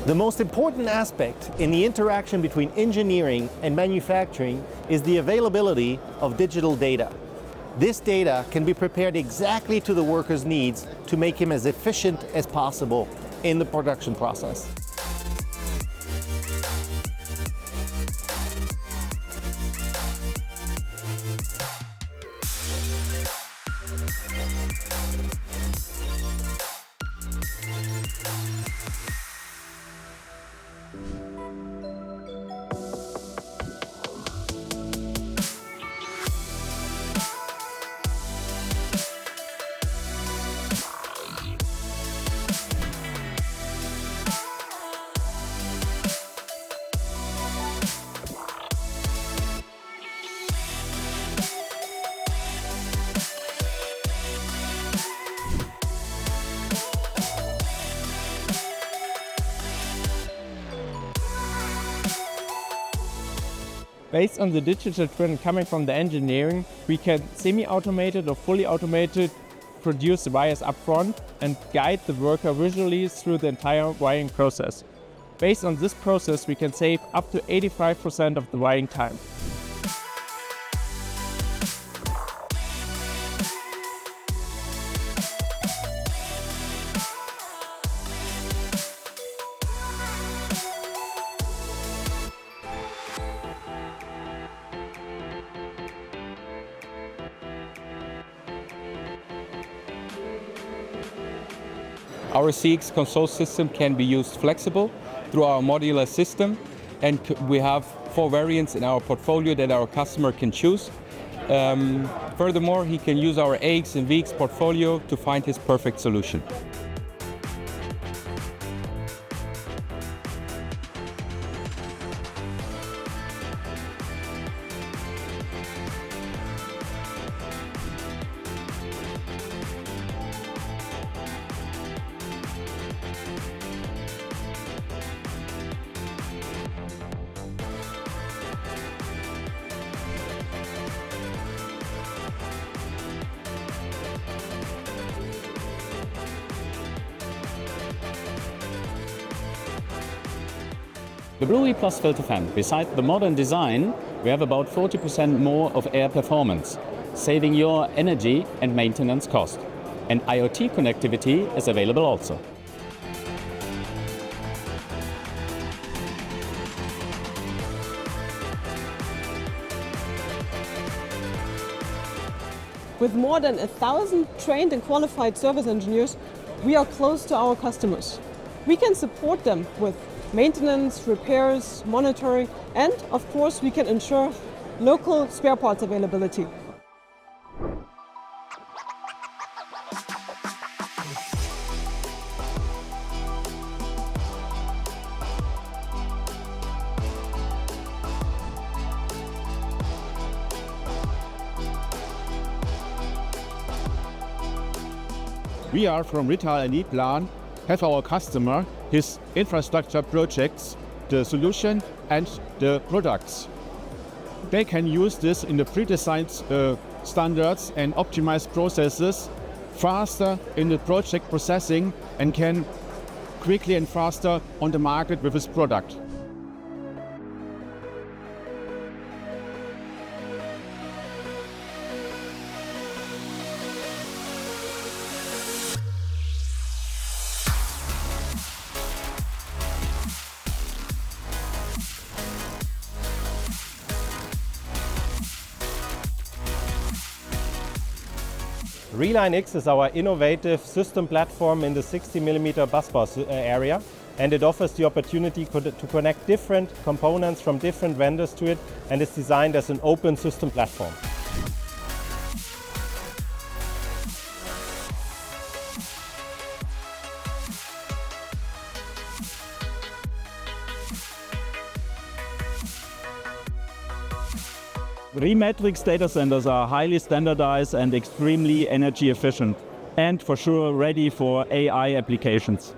The most important aspect in the interaction between engineering and manufacturing is the availability of digital data. This data can be prepared exactly to the worker's needs to make him as efficient as possible in the production process. Based on the digital twin coming from the engineering, we can semi-automated or fully automated produce the wires up front and guide the worker visually through the entire wiring process. Based on this process, we can save up to 85% of the wiring time. Our CX console system can be used flexible through our modular system, and we have 4 variants in our portfolio that our customer can choose. Furthermore, he can use our AX and VX portfolio to find his perfect solution. The Blue E Plus filter fan, beside the modern design, we have about 40% more of air performance, saving your energy and maintenance cost. And IoT connectivity is available also. With more than 1,000 trained and qualified service engineers, we are close to our customers. We can support them with maintenance, repairs, monitoring, and of course we can ensure local spare parts availability. We are from Rittal and Eplan, have our customer, his infrastructure projects, the solution and the products. They can use this in the pre-designed standards and optimized processes faster in the project processing and can quickly and faster on the market with his product. Reline X is our innovative system platform in the 60mm busbar area, and it offers the opportunity to connect different components from different vendors to it, and is designed as an open system platform. Re-Matrix data centers are highly standardized and extremely energy efficient, and for sure ready for AI applications.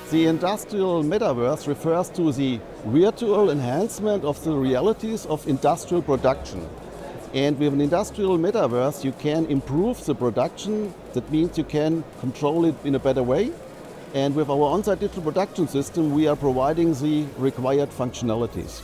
The industrial metaverse refers to the virtual enhancement of the realities of industrial production. And with an industrial metaverse, you can improve the production. That means you can control it in a better way. And with our on-site digital production system, we are providing the required functionalities.